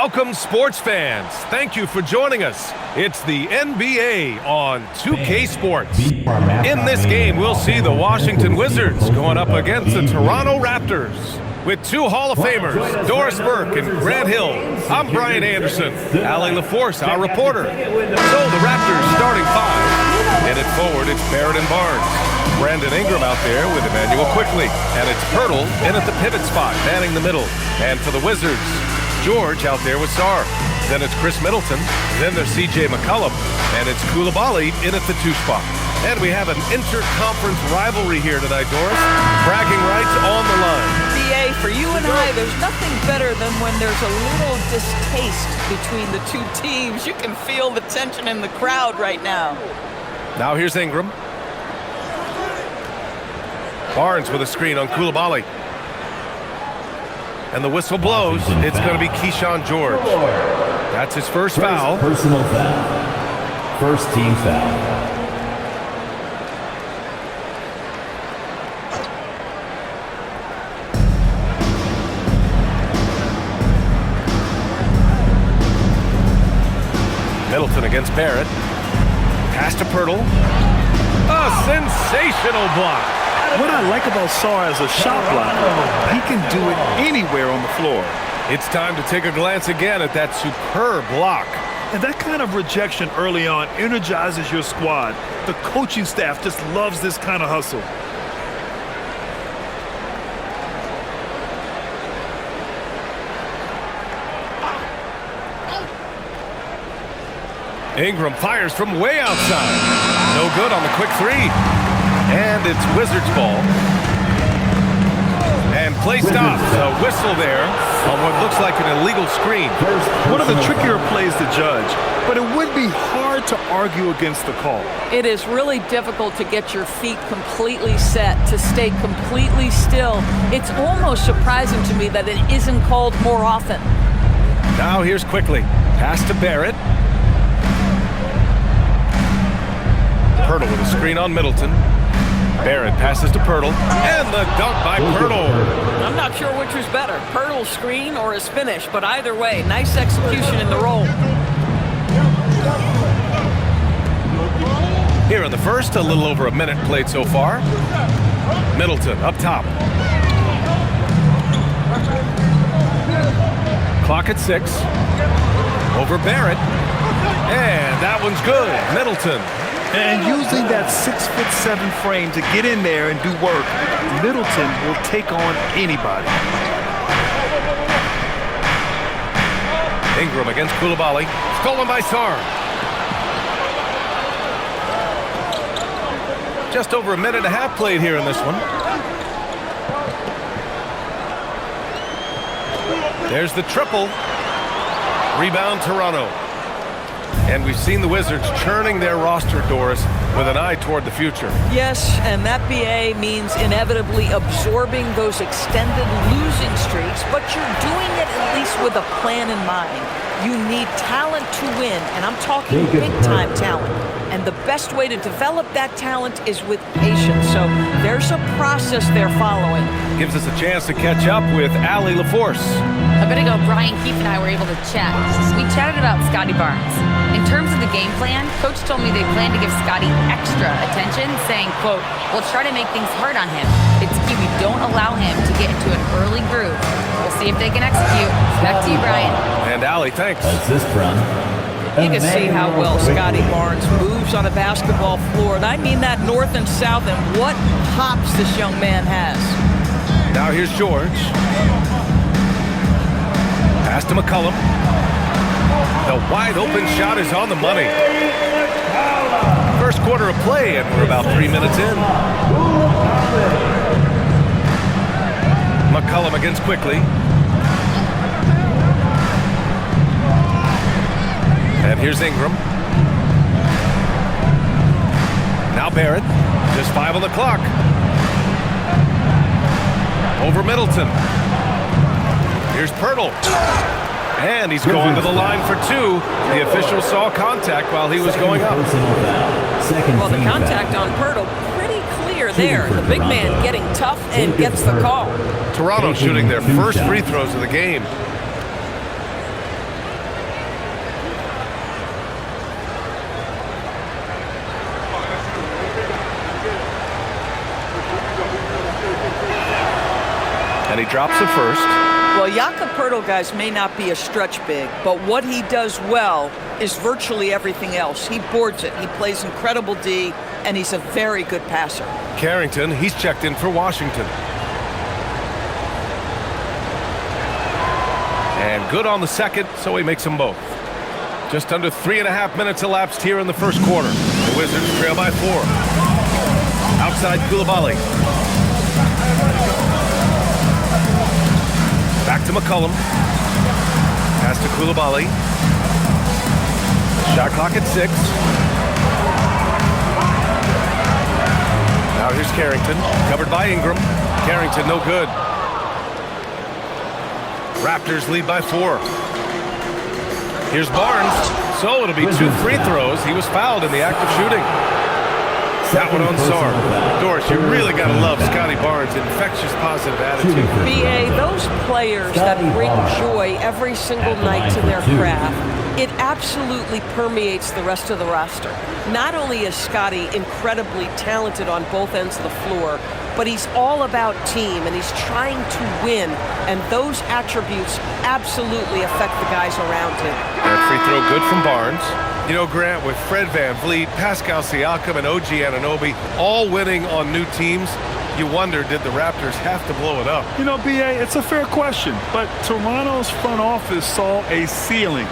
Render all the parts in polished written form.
Welcome, sports fans. Thank you for joining us. It's the NBA on 2K Sports. In this game, we'll see the Washington Wizards going up against the Toronto Raptors. With two Hall of Famers, Doris Burke and Grant Hill, I'm Brian Anderson. Allie LaForce, our reporter. So the Raptors starting five. And at forward, it's Barrett and Barnes. Brandon Ingram out there with Emmanuel Quickley. And it's Pirtle in at the pivot spot, manning the middle. And for the Wizards, George out there with Sarr. Then it's Chris Middleton. Then there's C.J. McCollum. And it's Koulibaly in at the two spot. And we have an interconference rivalry here tonight, Doris. Bragging rights on the line. BA, for you and I, there's nothing better than when there's a little distaste between the two teams. You can feel the tension in the crowd right now. Now here's Ingram. Barnes with a screen on Koulibaly. And the whistle blows. It's going to be Keyshawn George. That's his first foul. Personal foul. First team foul. Middleton against Barrett. Pass to Pirtle. A sensational block. What I like about Sarr as a shot blocker, he can do it anywhere on the floor. It's time to take a glance again at that superb block. And that kind of rejection early on energizes your squad. The coaching staff just loves this kind of hustle. Ingram fires from way outside. No good on the quick three. And it's Wizards ball. And play stops. A whistle there on what looks like an illegal screen. One of the trickier plays to judge, but it would be hard to argue against the call. It is really difficult to get your feet completely set, to stay completely still. It's almost surprising to me that it isn't called more often. Now here's Quickley. Pass to Barrett. Pirtle with a screen on Middleton. Barrett passes to Pirtle. And the dunk by Pirtle. I'm not sure which was better, Pirtle's screen or his finish, but either way, nice execution in the roll. Here in the first, a little over a minute played so far. Middleton up top. Clock at 6. Over Barrett. And that one's good. Middleton. And using that 6'7" frame to get in there and do work, Middleton will take on anybody. Ingram against Koulibaly. Stolen by Sarr. Just over a minute and a half played here in this one. There's the triple. Rebound Toronto. And we've seen the Wizards churning their roster, Doris, with an eye toward the future. Yes, and that BA means inevitably absorbing those extended losing streaks, but you're doing it at least with a plan in mind. You need talent to win, and I'm talking big-time talent. And the best way to develop that talent is with patience. So there's a process they're following. Gives us a chance to catch up with Allie LaForce. A bit ago, Brian Keefe and I were able to chat. We chatted about Scotty Barnes. In terms of the game plan, Coach told me they plan to give Scotty extra attention, saying, quote, "We'll try to make things hard on him. It's key we don't allow him to get into an early groove. We'll see if they can execute." Back to you, Brian. And Allie, thanks. That's this from. You can see how well Scotty Barnes moves on a basketball floor. And I mean that north and south, and what hops this young man has. Now here's George. Pass to McCollum. The wide open shot is on the money. First quarter of play, and we're about 3 minutes in. McCollum against Quickley. And here's Ingram. Now Barrett. Just 5 on the clock. Over Middleton. Here's Pirtle. And he's going to the line for 2. The official saw contact while he was going up. Well, the contact on Pirtle, pretty clear there. The big man getting tough and gets the call. Toronto shooting their first free throws of the game. And he drops the first. Well, Jakob Poeltl, guys, may not be a stretch big, but what he does well is virtually everything else. He boards it. He plays incredible D, and he's a very good passer. Carrington, he's checked in for Washington. And good on the second, so he makes them both. Just under 3.5 minutes elapsed here in the first quarter. The Wizards trail by 4. Outside Coulibaly. Back to McCollum. Pass to Coulibaly. Shot clock at 6. Now here's Carrington. Covered by Ingram. Carrington no good. Raptors lead by 4. Here's Barnes. So it'll be 2 free throws. He was fouled in the act of shooting. That one on Sarr. Doris, you really got to love Scotty Barnes' infectious positive attitude. B.A., those players that bring joy every single night to their craft, it absolutely permeates the rest of the roster. Not only is Scotty incredibly talented on both ends of the floor, but he's all about team, and he's trying to win, and those attributes absolutely affect the guys around him. That free throw good from Barnes. You know, Grant, with Fred VanVleet, Pascal Siakam, and OG Anunoby all winning on new teams, you wonder, did the Raptors have to blow it up? You know, B.A., it's a fair question, but Toronto's front office saw a ceiling.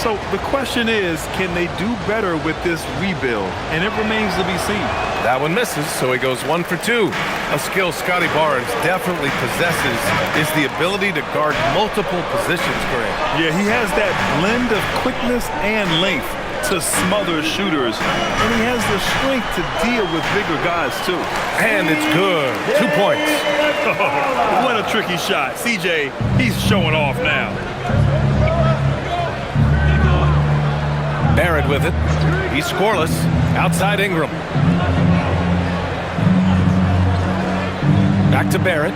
So the question is, can they do better with this rebuild? And it remains to be seen. That one misses, so he goes 1 for 2. A skill Scotty Barnes definitely possesses is the ability to guard multiple positions, Grant. Yeah, he has that blend of quickness and length to smother shooters, and he has the strength to deal with bigger guys too. And it's good. 2 points. What a tricky shot. CJ, he's showing off now. Barrett with it. He's scoreless. Outside Ingram. Back to Barrett.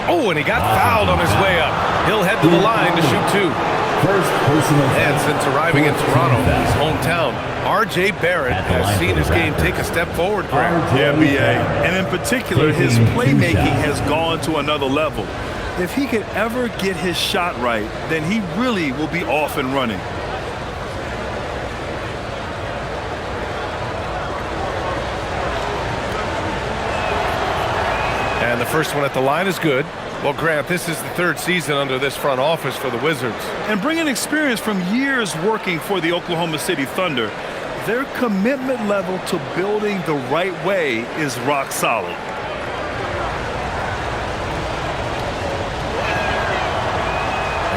Oh, and he got fouled on his way up. He'll head to the line to shoot 2. And since arriving in Toronto, his hometown, R.J. Barrett has seen his game take a step forward, Grant. Yeah, B.A. And in particular, his playmaking has gone to another level. If he could ever get his shot right, then he really will be off and running. And the first one at the line is good. Well, Grant, this is the 3rd season under this front office for the Wizards. And bringing experience from years working for the Oklahoma City Thunder, their commitment level to building the right way is rock solid.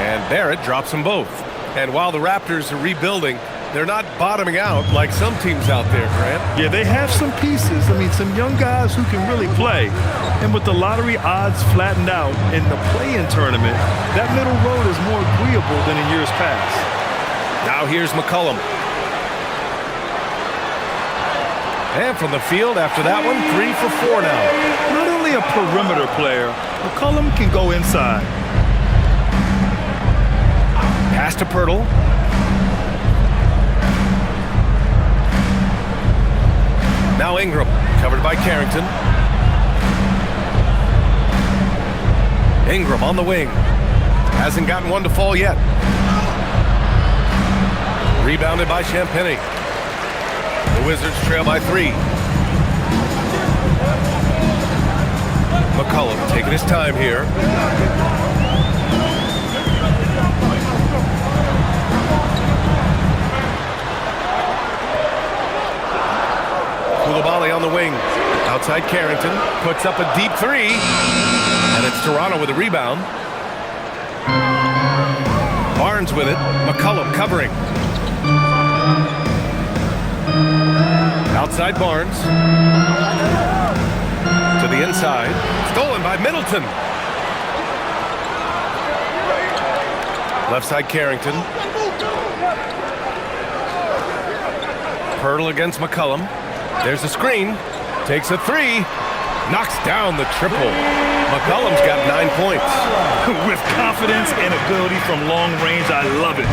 And Barrett drops them both. And while the Raptors are rebuilding, they're not bottoming out like some teams out there, Grant. Yeah, they have some pieces. I mean, some young guys who can really play. And with the lottery odds flattened out in the play-in tournament, that middle road is more agreeable than in years past. Now here's McCollum. And from the field after that one, 3 for 4 now. Not only a perimeter player, McCollum can go inside. Pass to Poeltl. Now Ingram, covered by Carrington. Ingram on the wing. Hasn't gotten one to fall yet. Rebounded by Champagnie. The Wizards trail by 3. McCollum taking his time here. Coulibaly on the wing. Outside Carrington. Puts up a deep 3. And it's Toronto with a rebound. Barnes with it. McCollum covering. Outside Barnes. To the inside. Stolen by Middleton. Left side Carrington. Poeltl against McCollum. There's a screen. Takes a 3. Knocks down the triple. McCollum's got 9 points. With confidence and ability from long range, I love it.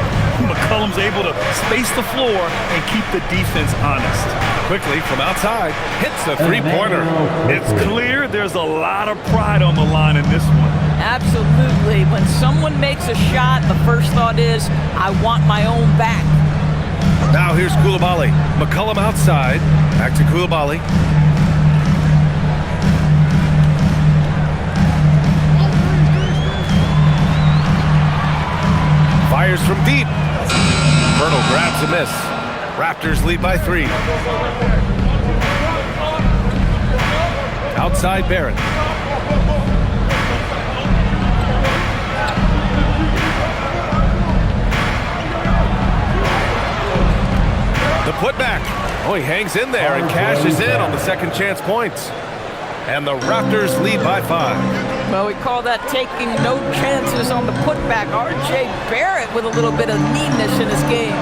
McCollum's able to space the floor and keep the defense honest. Quickly from outside, hits a three-pointer. It's clear there's a lot of pride on the line in this one. Absolutely. When someone makes a shot, the first thought is, I want my own back. Now here's Coulibaly. McCollum outside. Back to Coulibaly. Fires from deep. Bertle grabs a miss. Raptors lead by 3. Outside Barrett. The putback. Oh, he hangs in there and cashes in on the second chance points. And the Raptors lead by 5. Well, we call that taking no chances on the putback. R.J. Barrett with a little bit of meanness in his game.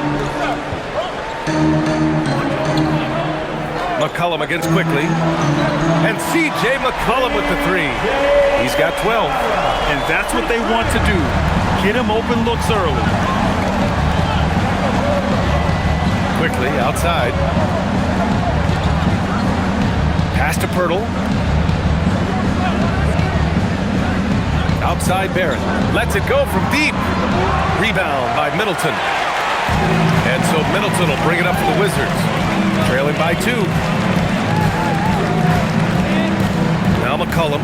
McCollum against Quickly. And C.J. McCollum with the 3. He's got 12. And that's what they want to do. Get him open looks early. Quickly outside. Pass to Pirtle. Outside Barrett. Lets it go from deep. Rebound by Middleton. And so Middleton will bring it up for the Wizards. Trailing by 2. Now McCollum.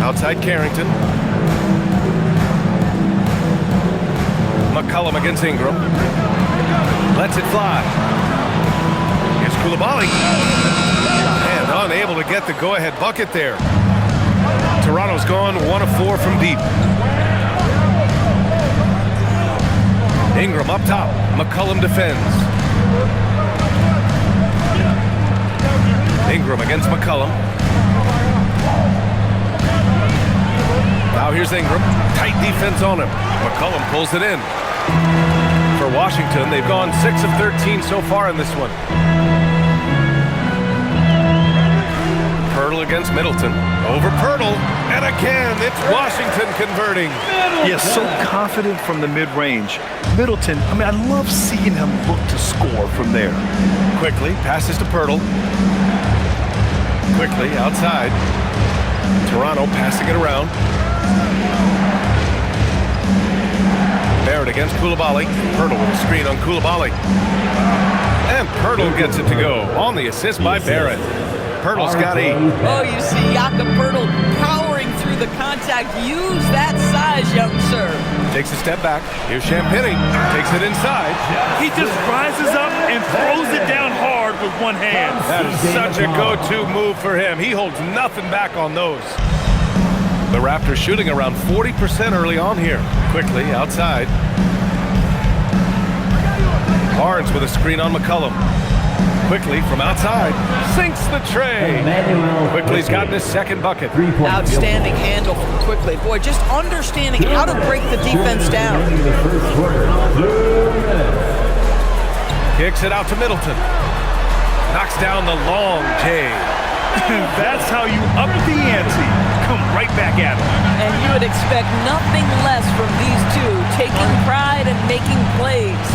Outside Carrington. McCollum against Ingram. Lets it fly. Here's Coulibaly. And unable to get the go-ahead bucket there. Toronto's gone 1 of 4 from deep. Ingram up top. McCollum defends. Ingram against McCollum. Now here's Ingram. Tight defense on him. McCollum pulls it in. For Washington, they've gone 6 of 13 so far in this one. Pirtle against Middleton. Over Pirtle. And again, it's Washington converting. Yeah, so confident from the mid-range. Middleton, I love seeing him look to score from there. Quickly, passes to Pirtle. Quickly, outside. Toronto passing it around. Barrett against Coulibaly. Pirtle with a screen on Coulibaly. And Pirtle gets it to go on the assist by Barrett. Pirtle's got 8. Oh, you see Jakob Pirtle powering through the contact. Use that size, young sir. Takes a step back. Here's Champagnie. Takes it inside. He just rises up and throws it down hard with one hand. That is such a go-to move for him. He holds nothing back on those. The Raptors shooting around 40% early on here. Quickly, outside. Barnes with a screen on McCollum. Quickly from outside. Sinks the tray. Quickly's gotten his second bucket. Outstanding handle from Quickly. Boy, just understanding how to break the defense down. Kicks it out to Middleton. Knocks down the long J. That's how you up the ante. Come right back at him. And you would expect nothing less from these two, taking pride and making plays.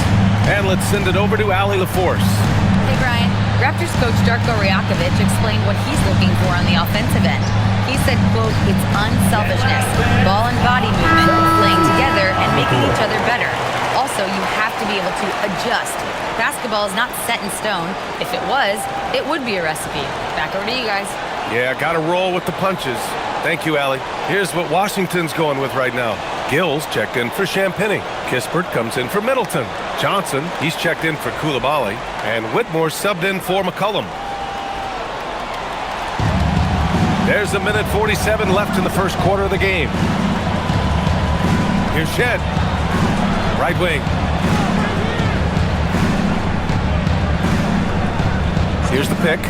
And let's send it over to Allie LaForce. Hey, Brian. Raptors coach Darko Rajakovic explained what he's looking for on the offensive end. He said, quote, it's unselfishness, ball and body movement, playing together and making each other better. Also, you have to be able to adjust. Basketball is not set in stone. If it was, it would be a recipe. Back over to you guys. Yeah, got to roll with the punches. Thank you, Allie. Here's what Washington's going with right now. Gills checked in for Champagnie. Kispert comes in for Middleton. Johnson, he's checked in for Coulibaly. And Whitmore subbed in for McCollum. There's a minute 47 left in the first quarter of the game. Here's Shed. Right wing. Here's the pick.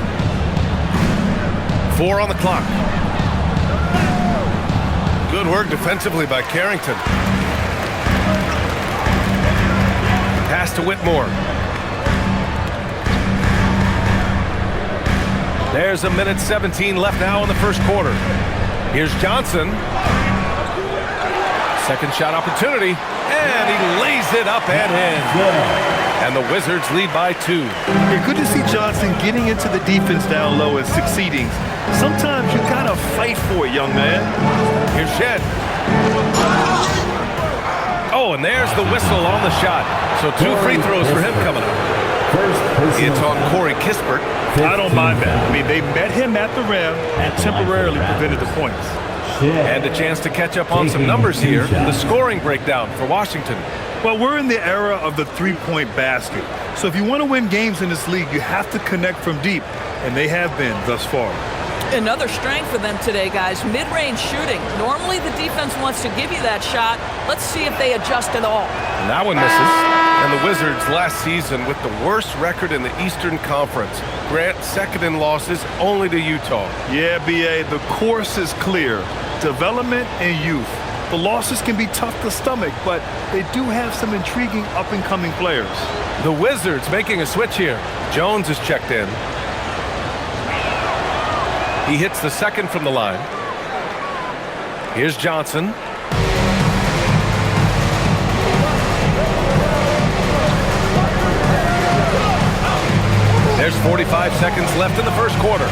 4 on the clock. Good work defensively by Carrington. Pass to Whitmore. There's a minute 17 left now in the first quarter. Here's Johnson. Second shot opportunity, and he lays it up and in. And the Wizards lead by 2. Yeah, good to see Johnson getting into the defense down low and succeeding. Sometimes you gotta fight for it, young man. Here's Shed. Oh, and there's the whistle on the shot. So 2 free throws for him coming up. It's on Corey Kispert. I don't mind that. I mean, they met him at the rim and temporarily prevented the points. And a chance to catch up on some numbers here. The scoring breakdown for Washington. Well, we're in the era of the three-point basket. So if you want to win games in this league, you have to connect from deep, and they have been thus far. Another strength for them today, guys, mid-range shooting. Normally the defense wants to give you that shot. Let's see if they adjust at all. And that one misses. And the Wizards last season with the worst record in the Eastern Conference. Grant second in losses only to Utah. Yeah, B.A., the course is clear. Development and youth. The losses can be tough to stomach, but they do have some intriguing up-and-coming players. The Wizards making a switch here. Jones is checked in. He hits the second from the line. Here's Johnson. There's 45 seconds left in the first quarter.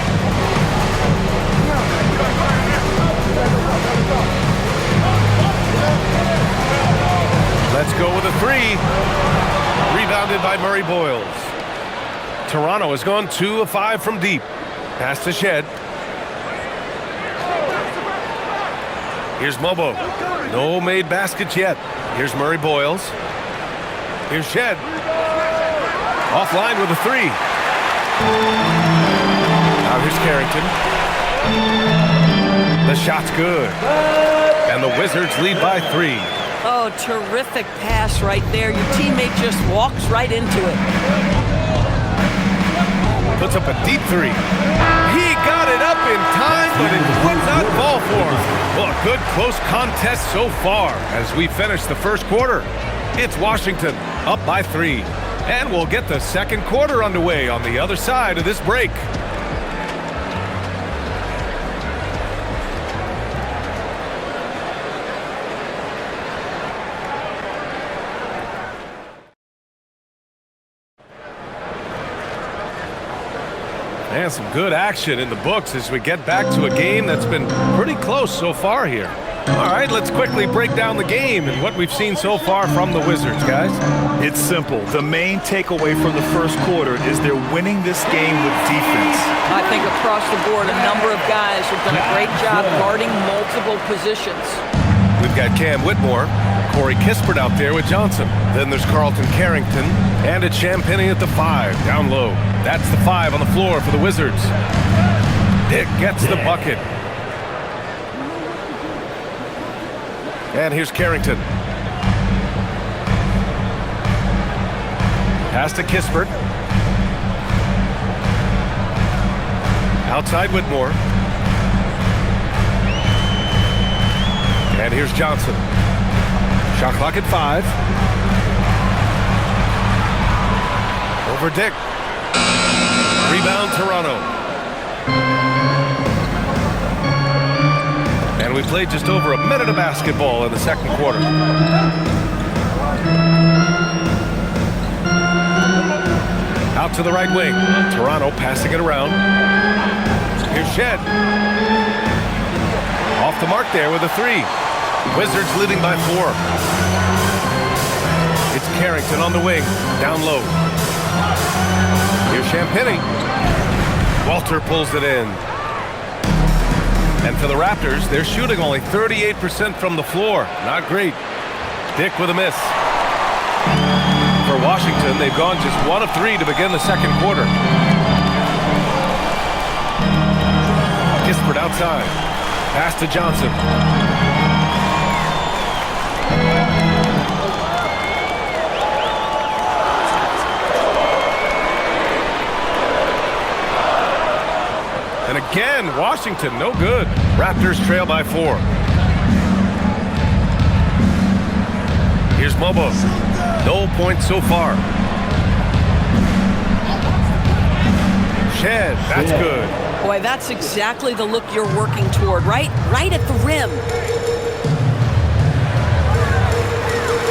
Let's go with a 3. Rebounded by Murray Boyles. Toronto has gone 2 of 5 from deep. Pass to Shed. Here's Mobo. No made baskets yet. Here's Murray Boyles. Here's Shed. Offline with a 3. Now here's Carrington. The shot's good. And the Wizards lead by 3. Oh, terrific pass right there. Your teammate just walks right into it. Puts up a deep 3. He got it up in time, but it would not fall for him. Well, a good close contest so far as we finish the first quarter. It's Washington up by 3. And we'll get the second quarter underway on the other side of this break. And some good action in the books as we get back to a game that's been pretty close so far here. All right, let's quickly break down the game and what we've seen so far from the Wizards, guys. It's simple. The main takeaway from the first quarter is they're winning this game with defense. I think across the board, a number of guys have done a great job guarding multiple positions. We've got Cam Whitmore, Corey Kispert out there with Johnson. Then there's Carlton Carrington, and it's Champagnie at the 5, down low. That's the 5 on the floor for the Wizards. Dick gets the bucket. And here's Carrington. Pass to Kispert. Outside Whitmore. And here's Johnson. Shot clock at 5. Over Dick. Rebound Toronto. And we played just over a minute of basketball in the second quarter. Out to the right wing. Toronto passing it around. Here's Shed. Off the mark there with a 3. Wizards leading by 4. It's Carrington on the wing. Down low. Here's Champagnie. Walter pulls it in. And for the Raptors, they're shooting only 38% from the floor. Not great. Dick with a miss. For Washington, they've gone just 1 of 3 to begin the second quarter. Kispert outside. Pass to Johnson. And again, Washington, no good. Raptors trail by 4. Here's Mobo. No points so far. Shed, that's good. Boy, that's exactly the look you're working toward, right? Right at the rim.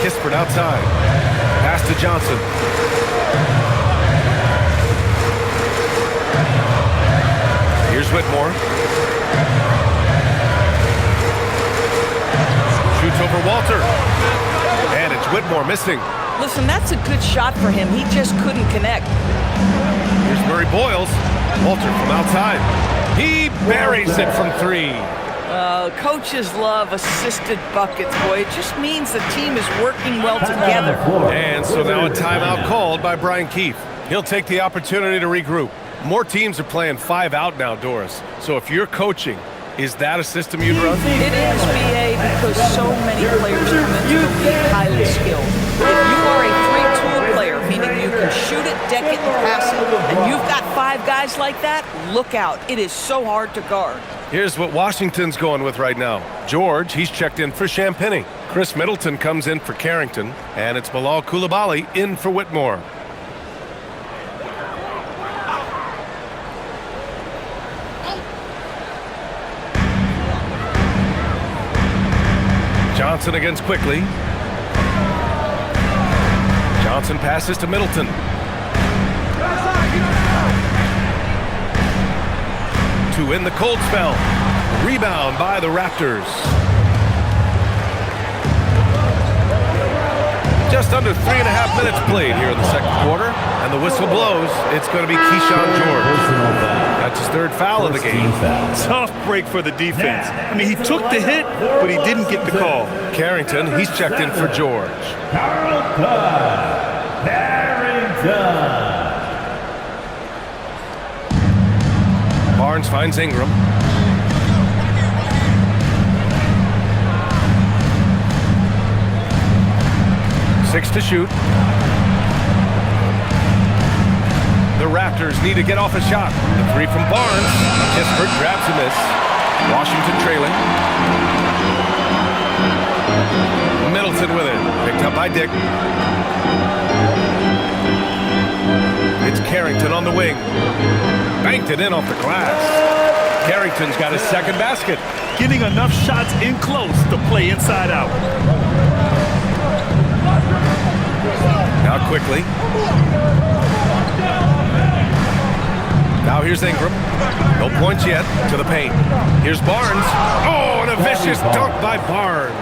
Kispert outside. Pass to Johnson. Here's Whitmore. Shoots over Walter. And it's Whitmore missing. Listen, that's a good shot for him. He just couldn't connect. Here's Murray Boyles. Walter from outside. He buries it from 3. Coaches love assisted buckets, boy. It just means the team is working well together. And so now a timeout called by Brian Keefe. He'll take the opportunity to regroup. More teams are playing 5 out now, Doris. So if you're coaching, is that a system you'd run? It is, BA, because so many players come into the league highly skilled. If you are a 3-tool player, meaning you can shoot it, deck it, and pass it, and you've got 5 guys like that, look out. It is so hard to guard. Here's what Washington's going with right now. George, he's checked in for Champagny. Chris Middleton comes in for Carrington, and it's Bilal Coulibaly in for Whitmore. Johnson against Quickly. Johnson passes to Middleton. To win the cold spell. Rebound by the Raptors. Just under 3.5 minutes played here in the second quarter, and the whistle blows. It's going to be Keyshawn George. That's his 3rd foul of the game. Tough break for the defense. I mean, he took the hit, but he didn't get the call. Carrington, he's checked in for George. Barnes finds Ingram. Six to shoot. The Raptors need to get off a shot. The 3 from Barnes. Kispert grabs a miss. Washington trailing. Middleton with it. Picked up by Dick. It's Carrington on the wing. Banked it in off the glass. Carrington's got his 2nd basket. Getting enough shots in close to play inside out. Now Quickly. Now here's Ingram. No points yet to the paint. Here's Barnes. Oh, and a vicious dunk by Barnes.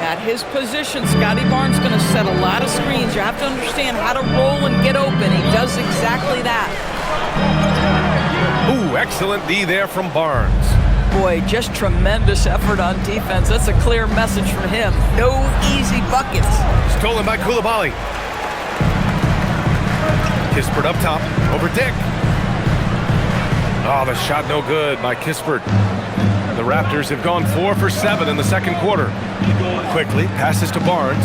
At his position, Scotty Barnes going to set a lot of screens. You have to understand how to roll and get open. He does exactly that. Ooh, excellent D there from Barnes. Boy, just tremendous effort on defense. That's a clear message from him. No easy buckets. Stolen by Coulibaly. Kispert up top over Dick. Oh, the shot no good by Kispert. The Raptors have gone 4 for 7 in the second quarter. Quickly passes to Barnes.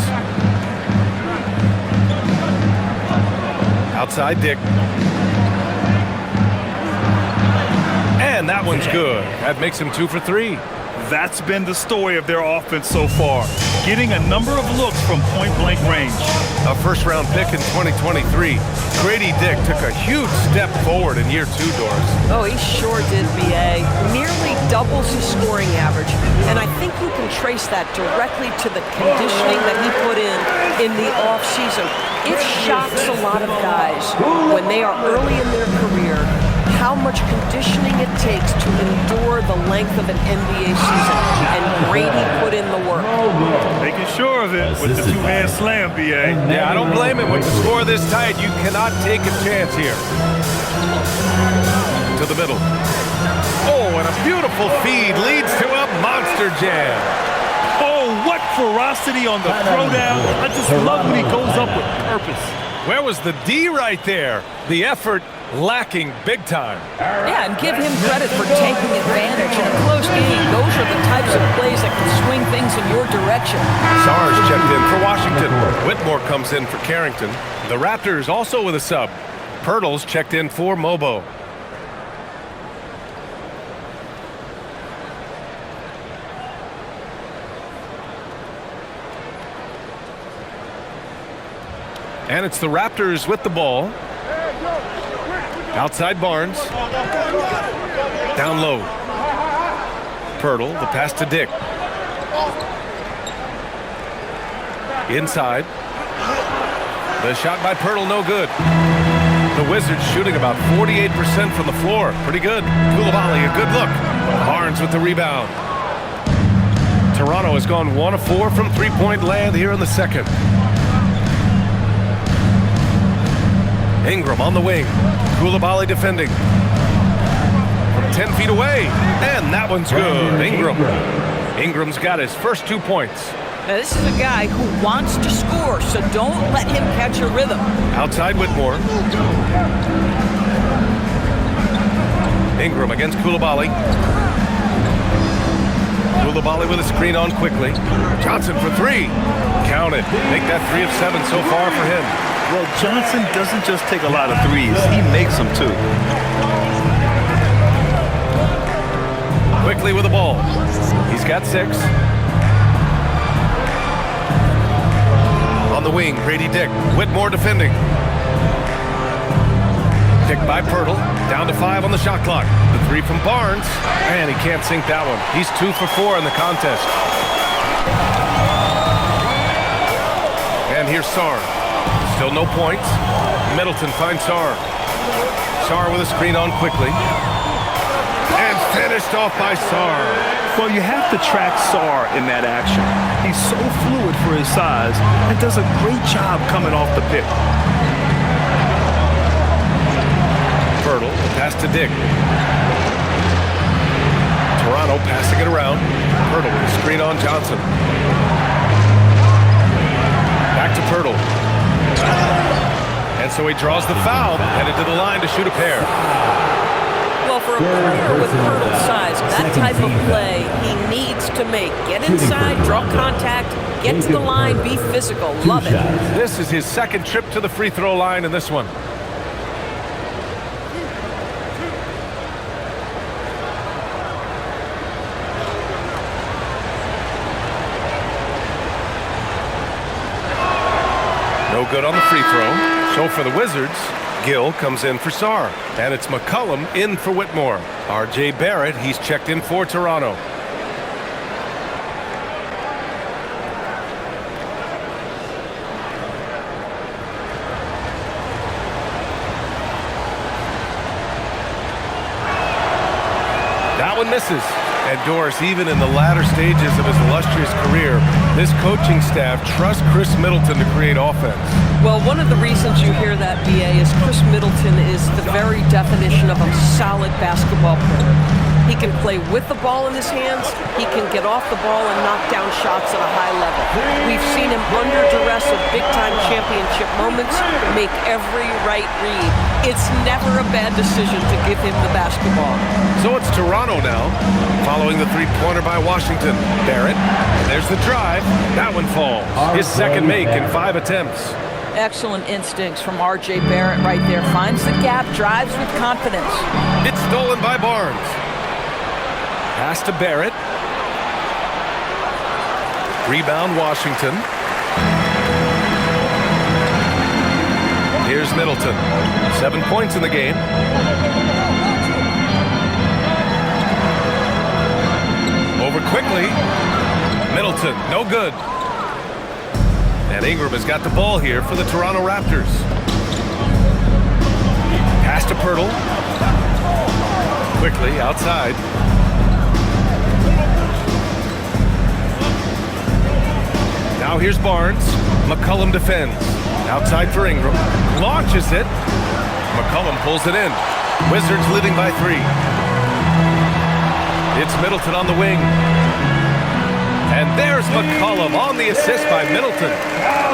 Outside Dick. And that one's good. That makes him 2 for 3. That's been the story of their offense so far. Getting a number of looks from point-blank range. A first-round pick in 2023. Grady Dick took a huge step forward in year 2, Doris. Oh, he sure did, BA. Nearly doubles his scoring average. And I think you can trace that directly to the conditioning that he put in the offseason. It shocks a lot of guys when they are early in their career how much conditioning it takes to endure the length of an NBA season. And Grady put in the work. Making sure of it with the 2-hand slam, BA. Yeah, I don't blame him. With the score this tight, you cannot take a chance here. To the middle. Oh, and a beautiful feed leads to a monster jam. Oh, what ferocity on the throwdown. I just love when he goes up with purpose. Where was the D right there? The effort lacking big time. Yeah, and give him credit for taking advantage in a close game. Those are the types of plays that can swing things in your direction. Sarge checked in for Washington. Whitmore comes in for Carrington. The Raptors also with a sub. Pirtles checked in for Mobo. And it's the Raptors with the ball. Outside Barnes. Down low. Pirtle, the pass to Dick. Inside. The shot by Pirtle, no good. The Wizards shooting about 48% from the floor. Pretty good. Koulibaly, a good look. Barnes with the rebound. Toronto has gone 1 of 4 from three-point land here in the second. Ingram on the wing. Koulibaly defending. From 10 feet away. And that one's good. Ingram's got his first 2 points. Now, this is a guy who wants to score, so don't let him catch a rhythm. Outside Whitmore. Ingram against Koulibaly. Koulibaly with a screen on quickly. Johnson for 3. Count it. Make that 3 of 7 so far for him. Well, Johnson doesn't just take a lot of threes. He makes them, too. Quickly with the ball. He's got 6. On the wing, Grady Dick. Whitmore defending. Dick by Pirtle. Down to 5 on the shot clock. The 3 from Barnes. And he can't sink that one. He's 2 for 4 in the contest. And here's Sarr. Still no points. Middleton finds Sarr. Sarr with a screen on quickly. And finished off by Sarr. Well, you have to track Sarr in that action. He's so fluid for his size and does a great job coming off the pick. Pirtle, pass to Dick. Toronto passing it around. Pirtle with a screen on Johnson. Back to Pirtle. And so he draws the foul, headed to the line to shoot a pair. Well, for a player with Pirtle's size, that type of play he needs to make. Get inside, draw contact, get to the line, be physical. Love it. This is his second trip to the free throw line in this one. No good on the free throw. So for the Wizards, Gill comes in for Sarr. And it's McCollum in for Whitmore. R.J. Barrett, he's checked in for Toronto. That one misses. And Doris, even in the latter stages of his illustrious career, this coaching staff trusts Chris Middleton to create offense. Well, one of the reasons you hear that, BA, is Chris Middleton is the very definition of a solid basketball player. He can play with the ball in his hands. He can get off the ball and knock down shots at a high level. We've seen him under duress at big-time championship moments make every right read. It's never a bad decision to give him the basketball. So it's Toronto now, following the three-pointer by Washington. Barrett, and there's the drive. That one falls. His second make in 5 attempts. Excellent instincts from R.J. Barrett right there. Finds the gap, drives with confidence. It's stolen by Barnes. Pass to Barrett. Rebound Washington. Here's Middleton. 7 points in the game. Over quickly. Middleton, no good. And Ingram has got the ball here for the Toronto Raptors. Pass to Pirtle. Quickly outside. Now here's Barnes. McCollum defends. Outside for Ingram. Launches it. McCollum pulls it in. Wizards leading by 3. It's Middleton on the wing. And there's McCollum on the assist by Middleton.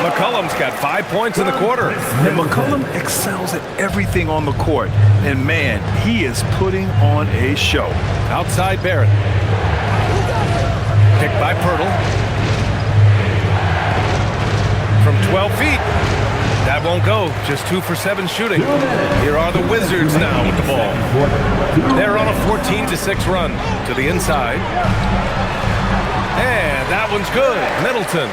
McCollum's got 5 points in the quarter. And McCollum excels at everything on the court. And man, he is putting on a show. Outside Barrett. Picked by Pirtle. From 12 feet. That won't go. Just 2 for 7 shooting. Here are the Wizards now with the ball. They're on a 14-6 run to the inside. And that one's good. Middleton.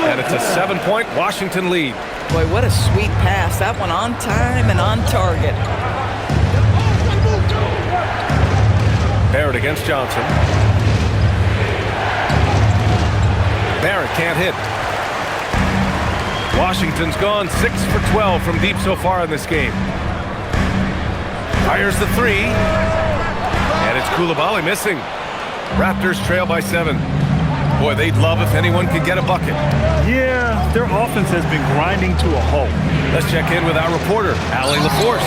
And it's a 7-point Washington lead. Boy, what a sweet pass. That one on time and on target. Barrett against Johnson. Barrett can't hit. Washington's gone 6 for 12 from deep so far in this game. Fires the three. And it's Coulibaly missing. Raptors trail by 7. Boy, they'd love if anyone could get a bucket. Yeah, their offense has been grinding to a halt. Let's check in with our reporter, Allie LaForce.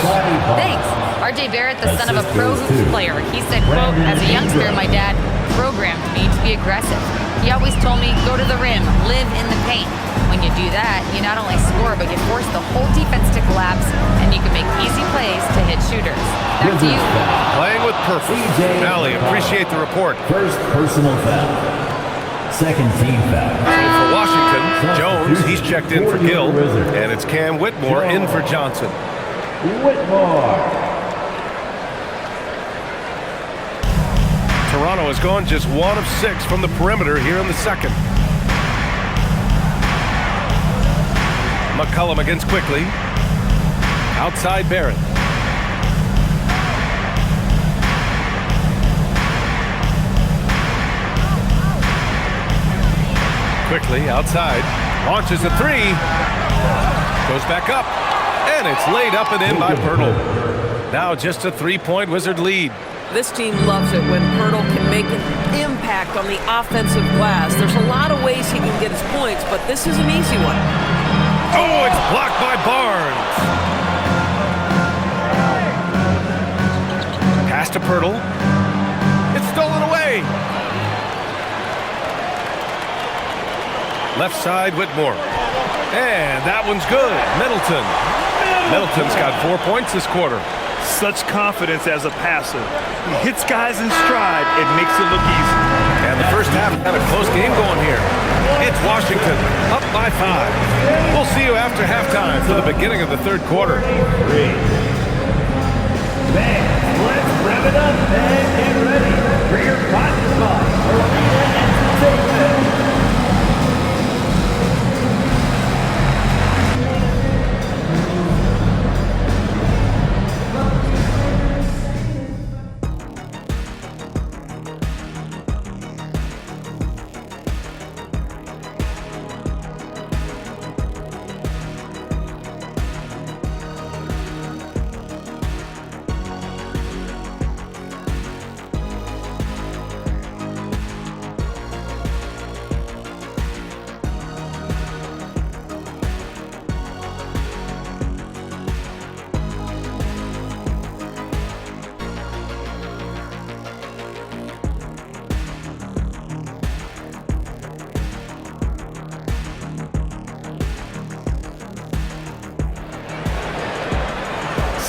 Thanks. RJ Barrett, the son of a pro hoops player. He said, quote, as a youngster, my dad programmed me to be aggressive. He always told me, go to the rim, live in the paint. When you do that, you not only score, but you force the whole defense to collapse, and you can make easy plays to hit shooters. Back to you. Playing with purpose. Allie, appreciate the report. First personal foul. Second team foul. So for Washington, Jones, he's checked in for Gill, and it's Cam Whitmore in for Johnson. Whitmore. Toronto has gone just 1 of 6 from the perimeter here in the second. McCollum against Quickly. Outside Barrett. Quickly outside. Launches a three. Goes back up. And it's laid up and in by Pirtle. Now just a 3-point Wizard lead. This team loves it when Pirtle can make an impact on the offensive glass. There's a lot of ways he can get his points, but this is an easy one. Oh, it's blocked by Barnes. Pass to Pirtle. It's stolen away. Left side, Whitmore. And that one's good. Middleton. Middleton's got 4 points this quarter. Such confidence as a passer. He hits guys in stride. It makes it look easy. And the first half had a close game going here. It's Washington up by 5. We'll see you after halftime for the beginning of the third quarter. Man, let's rev it up and get ready for your final spot. Entertainment.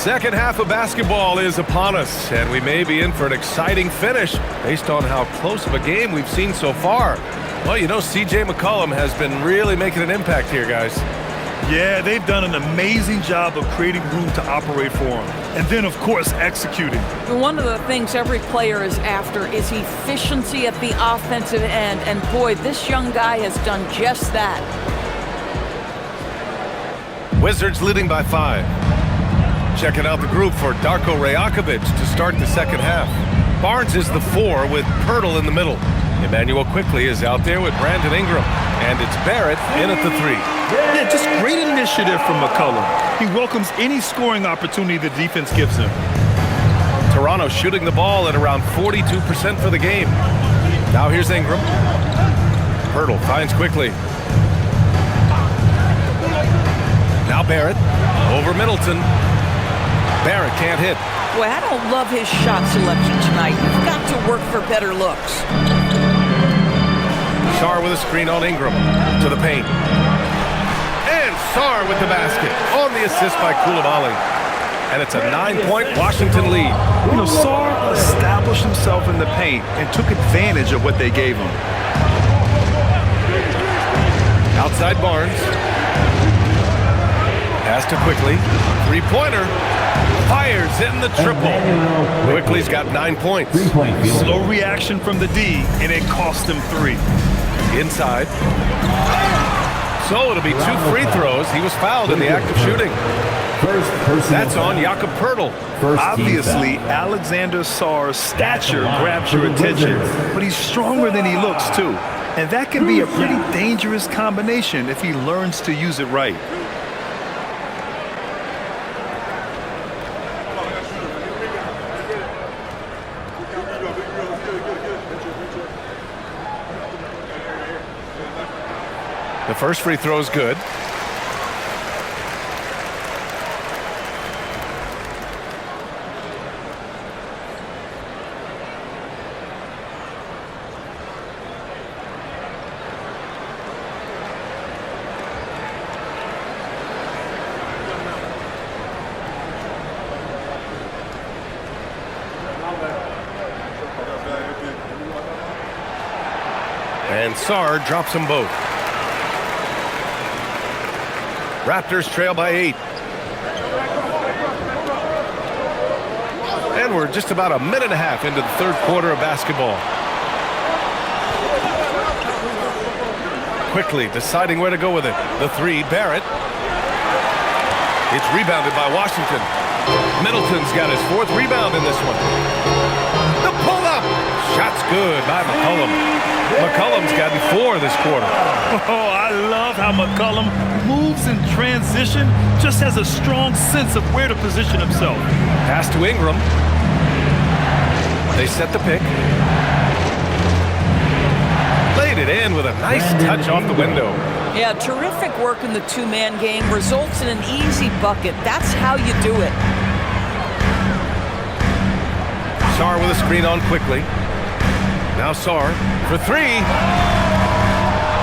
Second half of basketball is upon us, and we may be in for an exciting finish based on how close of a game we've seen so far. Well, you know, C.J. McCollum has been really making an impact here, guys. Yeah, they've done an amazing job of creating room to operate for him. And then, of course, executing. One of the things every player is after is efficiency at the offensive end. And boy, this young guy has done just that. Wizards leading by 5. Checking out the group for Darko Rajakovic to start the second half. Barnes is the 4 with Pirtle in the middle. Emmanuel Quickly is out there with Brandon Ingram. And it's Barrett in at the 3. Yeah, just great initiative from McCollum. He welcomes any scoring opportunity the defense gives him. Toronto shooting the ball at around 42% for the game. Now here's Ingram. Pirtle finds Quickly. Now Barrett over Middleton. Barrett can't hit. Boy, I don't love his shot selection tonight. You've got to work for better looks. Sarr with a screen on Ingram. To the paint. And Sarr with the basket. On the assist by Coulibaly. And it's a 9-point Washington lead. You know, Sarr established himself in the paint and took advantage of what they gave him. Outside Barnes. Pass to Quickly. 3-pointer. Fires in the triple. Quickly's got 9 points. Slow reaction from the D, and it cost him 3. Inside. So it'll be 2 free throws. He was fouled in the act of shooting. First personal That's on foul. Jakob Poeltl. First team Obviously, foul. Alexander Sarr's stature That's a lot grabs for your the attention, Wizards. but he's stronger than he looks, too. And that can be a pretty dangerous combination if he learns to use it right. The first free throw is good. And Sarr drops them both. Raptors trail by 8. And we're just about a minute and a half into the third quarter of basketball. Quickly deciding where to go with it. The three, Barrett. It's rebounded by Washington. Middleton's got his fourth rebound in this one. The pull-up. Shot's good by McCollum. McCollum's gotten 4 this quarter. Oh, I love how McCollum moves in transition, just has a strong sense of where to position himself. Pass to Ingram. They set the pick. Laid it in with a nice touch off the window. Yeah, terrific work in the two-man game. Results in an easy bucket. That's how you do it. Sarr with a screen on quickly. Now Sarr for 3.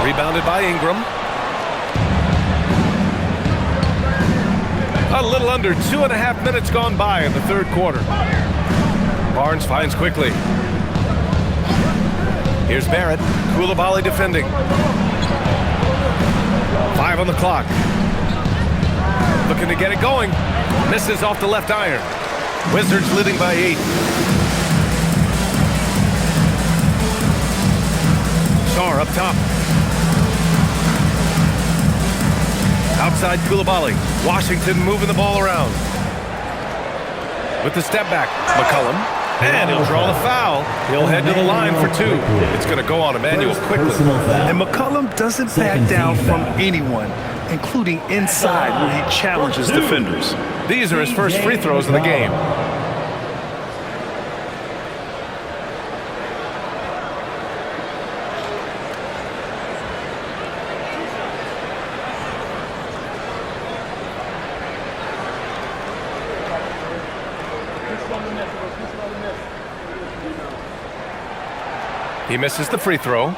Rebounded by Ingram. A little under 2.5 minutes gone by in the third quarter. Barnes finds quickly. Here's Barrett. Koulibaly defending. 5 on the clock. Looking to get it going. Misses off the left iron. Wizards leading by 8. Sarr up top. Outside Koulibaly. Washington moving the ball around. With the step back, McCollum. And he'll draw the foul. He'll head to the line for 2. It's going to go on Emmanuel quickly. Personal foul. And McCollum doesn't back down from anyone, including inside where he challenges defenders. These are his first free throws of the game. He misses the free throw.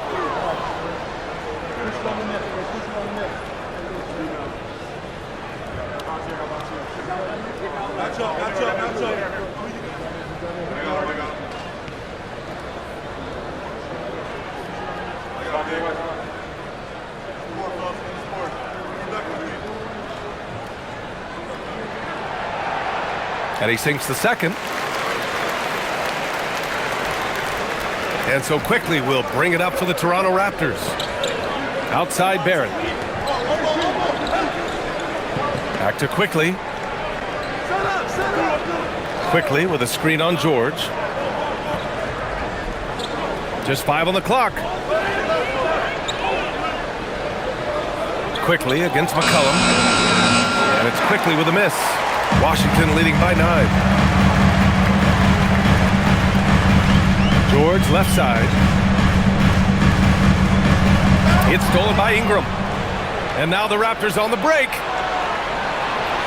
And he sinks the second. And so quickly we'll bring it up for the Toronto Raptors. Outside Barrett. Back to Quickly. Quickly with a screen on George. Just 5 on the clock. Quickly against McCollum. And it's Quickly with a miss. Washington leading by 9. George left side. It's stolen by Ingram. And now the Raptors on the break.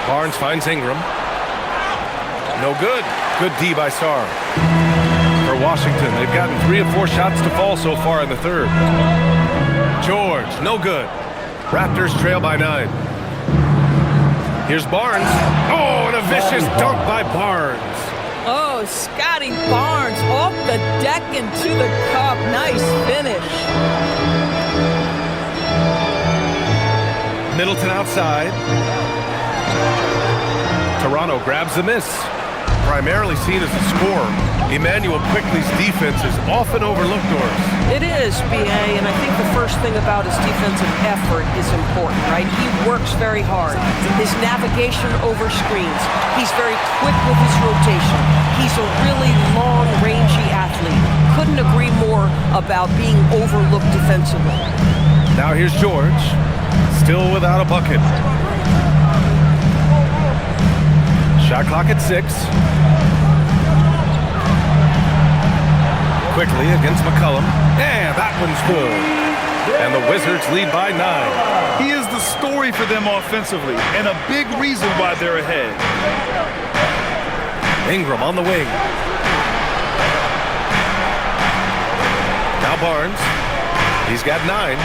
Barnes finds Ingram. No good. Good D by Sarr. For Washington, they've gotten 3 of 4 shots to fall so far in the third. George, no good. Raptors trail by 9. Here's Barnes. Oh, and a vicious dunk by Barnes. Oh, Scotty Barnes off the deck into the cup. Nice finish. Middleton outside. Toronto grabs the miss. primarily seen as a scorer, Immanuel Quickley's defense is often overlooked, Doris. It is, B.A., and I think the first thing about his defensive effort is important, right? He works very hard. His navigation over screens. He's very quick with his rotation. He's a really long, rangy athlete. Couldn't agree more about being overlooked defensively. Now here's George, still without a bucket. Shot clock at 6. Quickly against McCollum. And that one's good. And the Wizards lead by 9. He is the story for them offensively, and a big reason why they're ahead. Ingram on the wing. Now Barnes. He's got 9.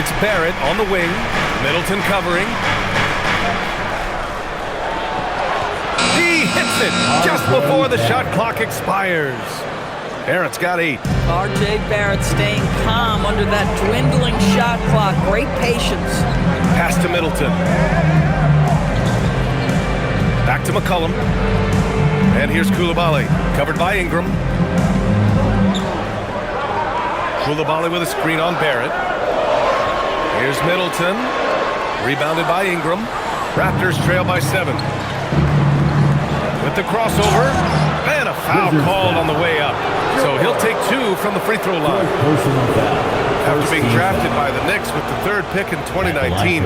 It's Barrett on the wing. Middleton covering. He hits it just before the shot clock expires. Barrett's got 8. R.J. Barrett staying calm under that dwindling shot clock. Great patience. Pass to Middleton. Back to McCollum. And here's Coulibaly, covered by Ingram. Coulibaly with a screen on Barrett. Here's Middleton. Rebounded by Ingram. Raptors trail by 7. With the crossover. And a foul called on the way up. So he'll take 2 from the free throw line. After being drafted by the Knicks with the 3rd pick in 2019,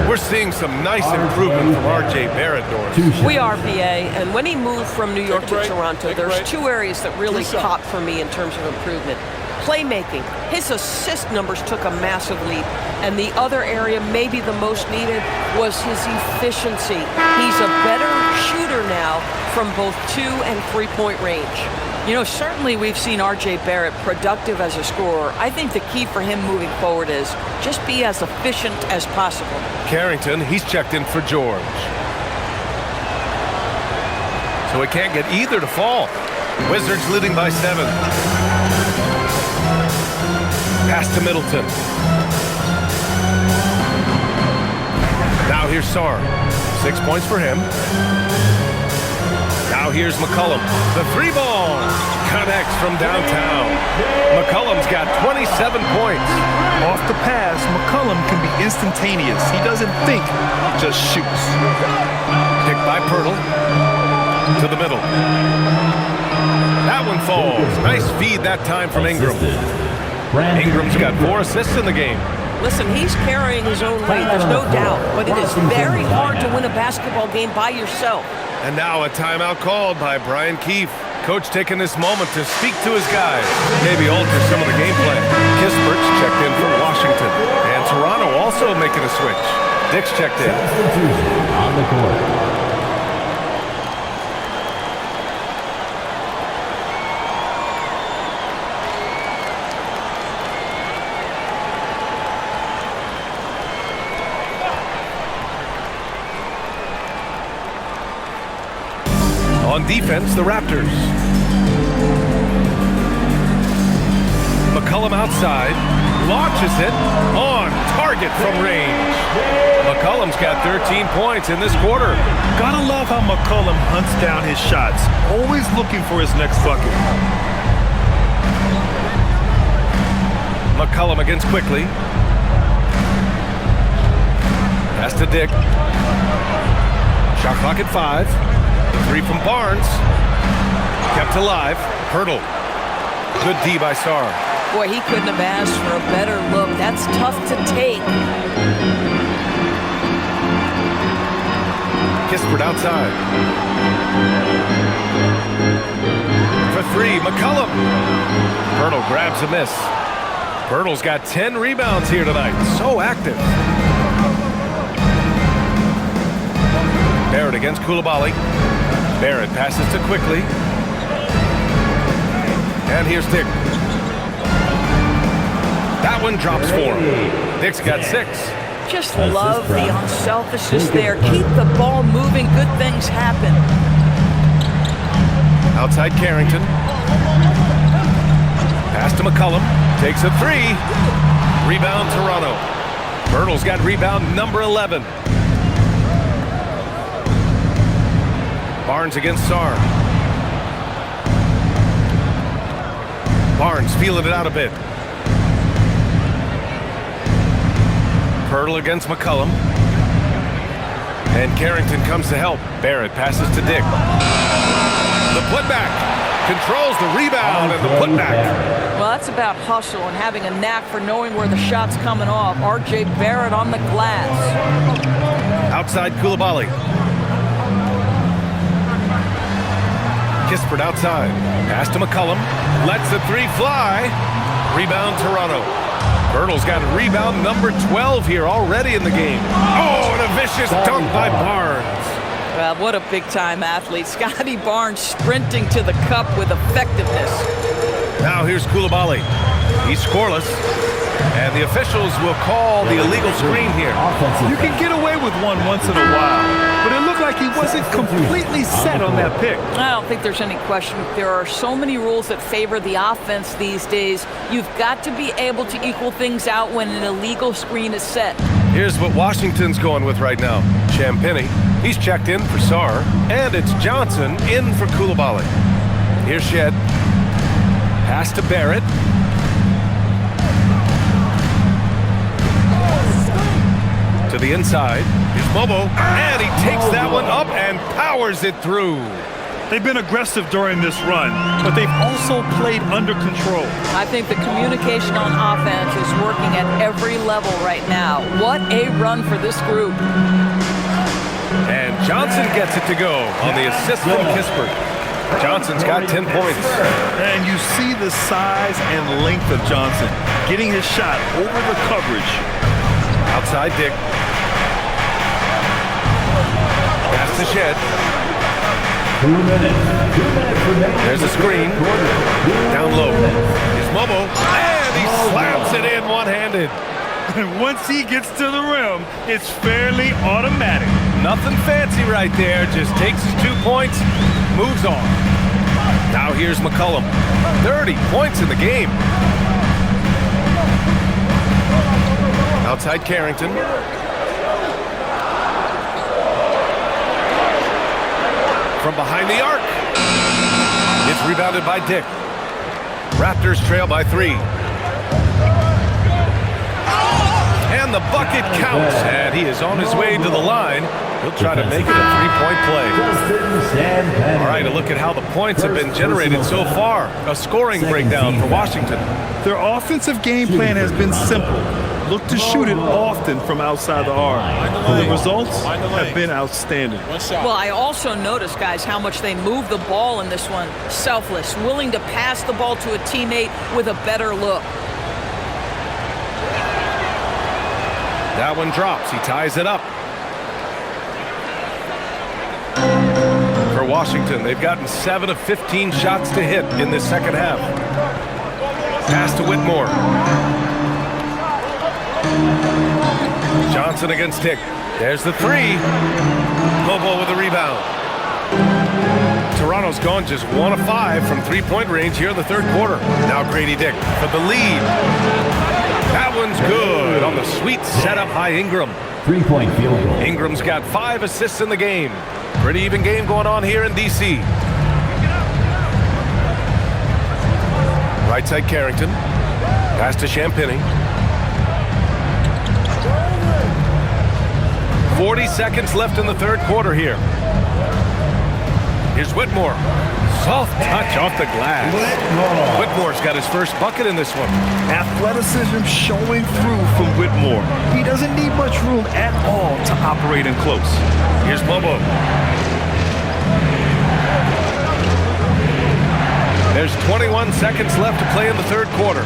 we're seeing some nice improvement from R.J. Barrett, Doris. We are, B.A., and when he moved from New York to Toronto, there's 2 areas that really popped for me in terms of improvement. Playmaking. His assist numbers took a massive leap. And the other area, maybe the most needed, was his efficiency. He's a better shooter now from both 2- and 3-point range. You know, certainly we've seen R.J. Barrett productive as a scorer. I think the key for him moving forward is just be as efficient as possible. Carrington, he's checked in for George. So he can't get either to fall. Wizards leading by 7. Pass to Middleton. Now here's Sarr. 6 points for him. Now here's McCollum. The 3-ball connects from downtown. McCollum's got 27 points. Off the pass, McCollum can be instantaneous. He doesn't think, he just shoots. Picked by Pirtle. To the middle. That one falls. Nice feed that time from Ingram. Ingram's got 4 assists in the game. Listen, he's carrying his own weight, there's no doubt, but it is very hard to win a basketball game by yourself. And now a timeout called by Brian Keefe. Coach taking this moment to speak to his guys, maybe alter some of the game plan. Kispert's checked in for Washington, and Toronto also making a switch. Dick's checked in. On the court. On defense, the Raptors. McCollum outside, launches it, on target from range. McCollum's got 13 points in this quarter. Gotta love how McCollum hunts down his shots, always looking for his next bucket. McCollum against Quickley. Pass to Dick. Shot clock at 5. 3 from Barnes. Kept alive. Pirtle. Good D by Sarr. Boy, he couldn't have asked for a better look. That's tough to take. Kispert outside. For 3, McCollum. Pirtle grabs a miss. Pirtle's got 10 rebounds here tonight. So active. Barrett against Coulibaly. Barrett passes to Quickley. And here's Dick. That one drops for him. Dick's got 6. Just love the unselfishness there. Keep the ball moving. Good things happen. Outside Carrington. Pass to McCollum. Takes a 3. Rebound Toronto. Pirtle's got rebound number 11. Barnes against Sarr. Barnes feeling it out a bit. Pirtle against McCollum. And Carrington comes to help. Barrett passes to Dick. The putback. Controls the rebound and the putback. Well, that's about hustle and having a knack for knowing where the shot's coming off. R.J. Barrett on the glass. Outside Coulibaly. Kispert outside. Pass to McCollum. Lets the three fly. Rebound Toronto. Pirtle's got rebound number 12 here already in the game. Oh, and a vicious dunk by Barnes. Well, what a big-time athlete. Scotty Barnes sprinting to the cup with effectiveness. Now here's Coulibaly. He's scoreless. And the officials will call the illegal screen here. You can get away with one once in a while, but it looked like he wasn't completely set on that pick. I don't think there's any question. There are so many rules that favor the offense these days. You've got to be able to equal things out when an illegal screen is set. Here's what Washington's going with right now. Champagnie. He's checked in for Sarr. And it's Johnson in for Coulibaly. Here's Shed. Pass to Barrett. To the inside. Here's Bobo. And he takes that one up and powers it through. They've been aggressive during this run, but they've also played under control. I think the communication on offense is working at every level right now. What a run for this group. And Johnson gets it to go on the assist from Kispert. Johnson's got 10 points. And you see the size and length of Johnson getting his shot over the coverage. Outside Dick. Pass to Shed. 2 minutes. There's a screen. Down low. Here's Momo. And he slams it in one-handed. And once he gets to the rim, it's fairly automatic. Nothing fancy right there. Just takes his 2 points, moves on. Now here's McCollum. 30 points in the game. Outside Carrington. From behind the arc. It's rebounded by Dick. Raptors trail by 3. And the bucket counts. And he is on his way to the line. He'll try to make it a 3-point play. All right, a look at how the points have been generated so far. A scoring breakdown for Washington. Their offensive game plan has been simple. Look to shoot it often from outside the arc. And the results have been outstanding. Well, I also noticed, guys, how much they move the ball in this one. Selfless, willing to pass the ball to a teammate with a better look. That one drops. He ties it up. For Washington, they've gotten 7 of 15 shots to hit in this second half. Pass to Whitmore. Johnson against Dick. There's the 3. Bobo with the rebound. Toronto's gone just 1 of 5 from 3-point range here in the third quarter. Now Grady Dick for the lead. That one's good on the sweet setup by Ingram. 3-point field goal. Ingram's got 5 assists in the game. Pretty even game going on here in D.C. Right side Carrington. Pass to Champagnie. 40 seconds left in the third quarter here. Here's Whitmore. Soft touch off the glass. Whitmore's got his first bucket in this one. Athleticism showing through from Whitmore. He doesn't need much room at all to operate in close. Here's Bobo. There's 21 seconds left to play in the third quarter.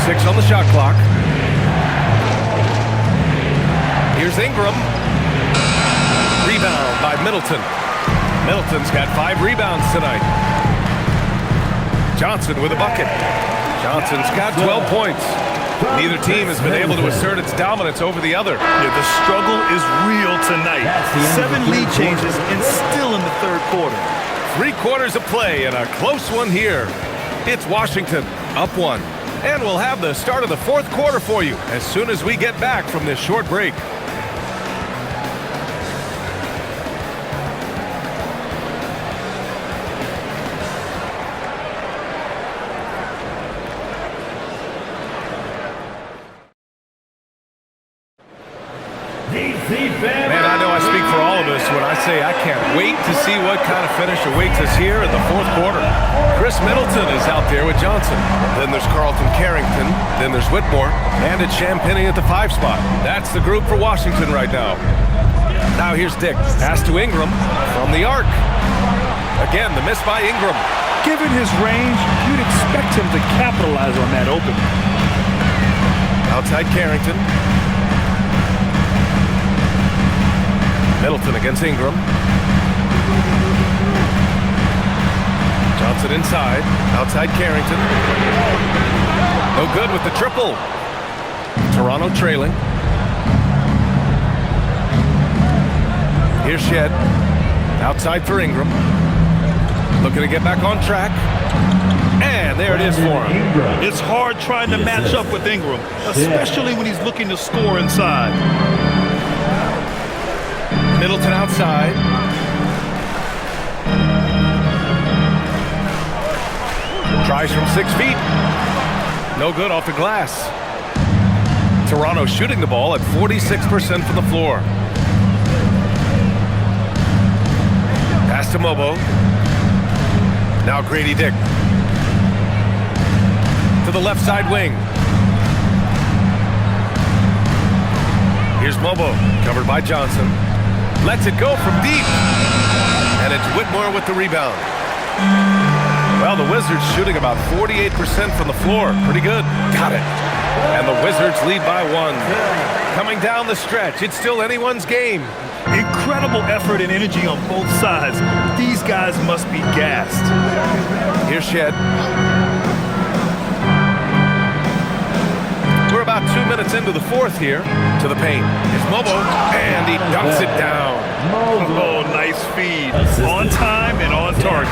6 on the shot clock. Here's Ingram. Rebound by Middleton. Middleton's got 5 rebounds tonight. Johnson with a bucket. Johnson's got 12 points. Neither team has been able to assert its dominance over the other. Yeah, the struggle is real tonight. 7 lead changes and still in the third quarter. 3 quarters of play and a close one here. It's Washington up 1. And we'll have the start of the fourth quarter for you as soon as we get back from this short break. Man, I know I speak for all of us when I say I can't wait to see what kind of finish awaits us here in the fourth quarter. Chris Middleton is out there with Johnson. Then there's Carlton Carrington. Then there's Whitmore. And it's Champagnie at the 5 spot. That's the group for Washington right now. Now here's Dick. Pass to Ingram from the arc. Again, the miss by Ingram. Given his range, you'd expect him to capitalize on that opening. Outside Carrington. Middleton against Ingram. Johnson inside. Outside Carrington. No good with the triple. Toronto trailing. Here's Shed. Outside for Ingram. Looking to get back on track. And there it is for him. It's hard trying to match up with Ingram, especially when he's looking to score inside. Middleton outside. Tries from 6 feet. No good off the glass. Toronto shooting the ball at 46% from the floor. Pass to Mobo. Now Grady Dick. To the left side wing. Here's Mobo, covered by Johnson. Lets it go from deep. And it's Whitmore with the rebound. Well, the Wizards shooting about 48% from the floor. Pretty good. Got it. And the Wizards lead by 1. Coming down the stretch, it's still anyone's game. Incredible effort and energy on both sides. These guys must be gassed. Here's Shed. We're about 2 minutes into the fourth here. To the paint. It's Mobo, and he dunks it down. Oh, nice feed. On time and on target.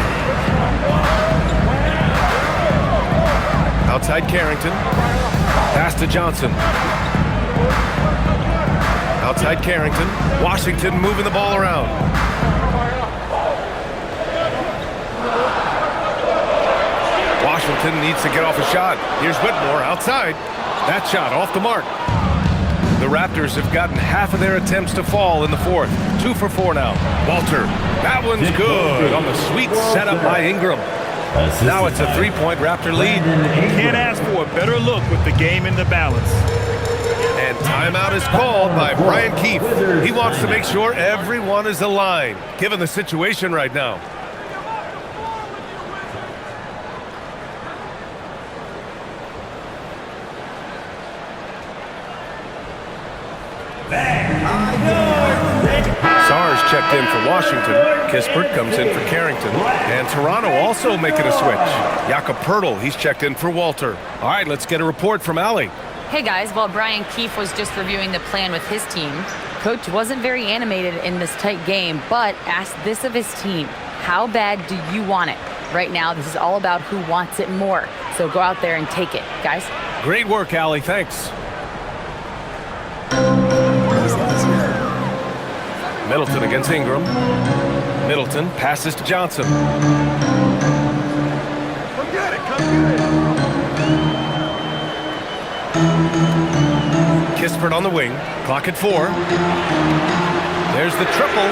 Outside Carrington. Pass to Johnson. Outside Carrington. Washington moving the ball around. Washington needs to get off a shot. Here's Whitmore outside. That shot off the mark. The Raptors have gotten half of their attempts to fall in the fourth. 2 for 4 now. Walter. That one's good on the sweet setup by Ingram. Now it's a 3-point Raptor lead. Can't ask for a better look with the game in the balance. And timeout is called by Brian Keefe. He wants to make sure everyone is aligned, given the situation right now. Sars checked in for Washington. Kispert comes in for Carrington. And Toronto also making a switch. Jakob Poeltl, he's checked in for Walter. All right, let's get a report from Allie. Hey guys, while Brian Keefe was just reviewing the plan with his team, Coach wasn't very animated in this tight game, but asked this of his team: how bad do you want it? Right now, this is all about who wants it more. So go out there and take it, guys. Great work, Allie. Thanks. Middleton against Ingram. Middleton passes to Johnson. Come get it, come get it. Kispert on the wing. Clock at 4. There's the triple.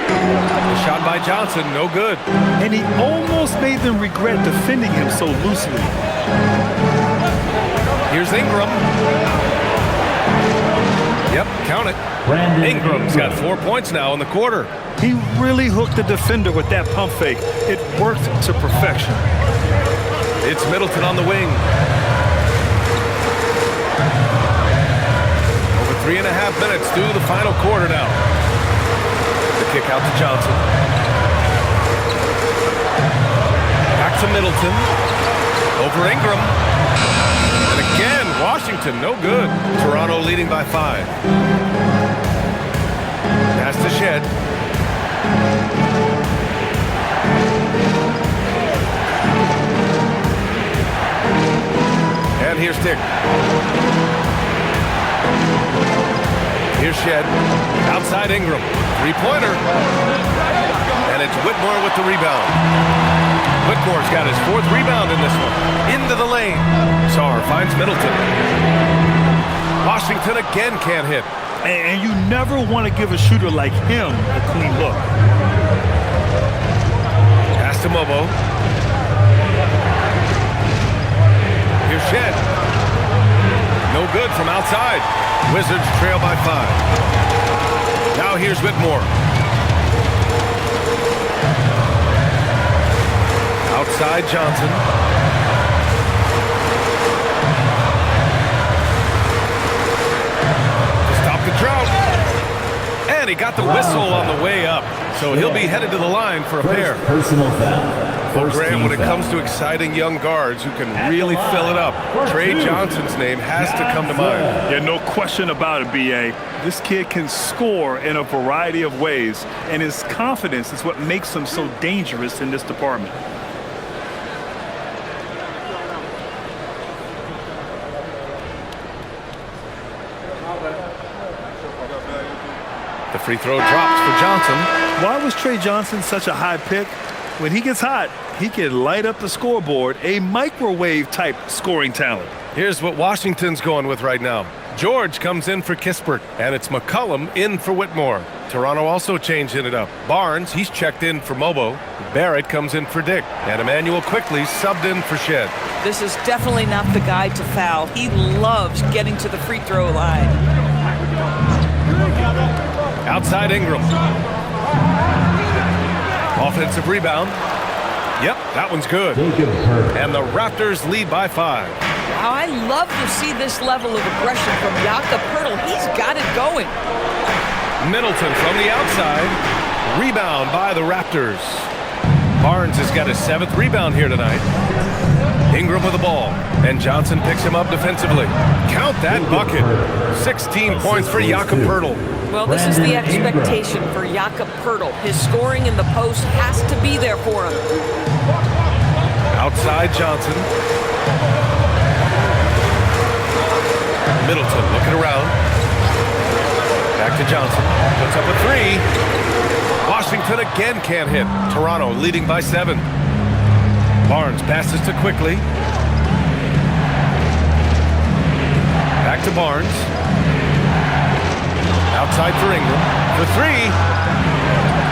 The shot by Johnson, no good. And he almost made them regret defending him so loosely. Here's Ingram. Yep, count it. Ingram's got 4 points now in the quarter. He really hooked the defender with that pump fake. It worked to perfection. It's Middleton on the wing. Over 3.5 minutes through the final quarter now. The kick out to Johnson. Back to Middleton. Over Ingram. And again, Washington, no good. Toronto leading by 5. Pass to Shed. And here's Dick. Here's Shed. Outside Ingram. 3-pointer. And it's Whitmore with the rebound. Whitmore's got his 4th rebound in this one. Into the lane. Sar finds Middleton. Washington again can't hit. And you never want to give a shooter like him a clean look. Pass to Mobo. Here's Shed. No good from outside. Wizards trail by 5. Now here's Whitmore. Outside Johnson. To stop the drought. And he got the whistle on the way up. So he'll be headed to the line for a pair. Personal foul. Well, Graham, when it comes to exciting young guards who can really fill it up, Trey Johnson's name has to come to mind. Yeah, no question about it, B.A. This kid can score in a variety of ways, and his confidence is what makes him so dangerous in this department. The free throw drops for Johnson. Why was Trey Johnson such a high pick? When he gets hot, he can light up the scoreboard, a microwave-type scoring talent. Here's what Washington's going with right now. George comes in for Kispert, and it's McCollum in for Whitmore. Toronto also changing it up. Barnes, he's checked in for Mobo. Barrett comes in for Dick, and Emmanuel quickly subbed in for Shed. This is definitely not the guy to foul. He loves getting to the free throw line. Outside Ingram. Offensive rebound. Yep, that one's good. And the Raptors lead by 5. Wow, I love to see this level of aggression from Jakob Poeltl. He's got it going. Middleton from the outside. Rebound by the Raptors. Barnes has got his 7th rebound here tonight. Ingram with the ball. And Johnson picks him up defensively. Count that bucket. 16 points for Jakob Poeltl. Well, this is the expectation for Jakob Poeltl. His scoring in the post has to be there for him. Outside Johnson. Middleton looking around. Back to Johnson. Puts up a 3. Washington again can't hit. Toronto leading by 7. Barnes passes to Quickly. Back to Barnes. Outside for Ingram. The 3.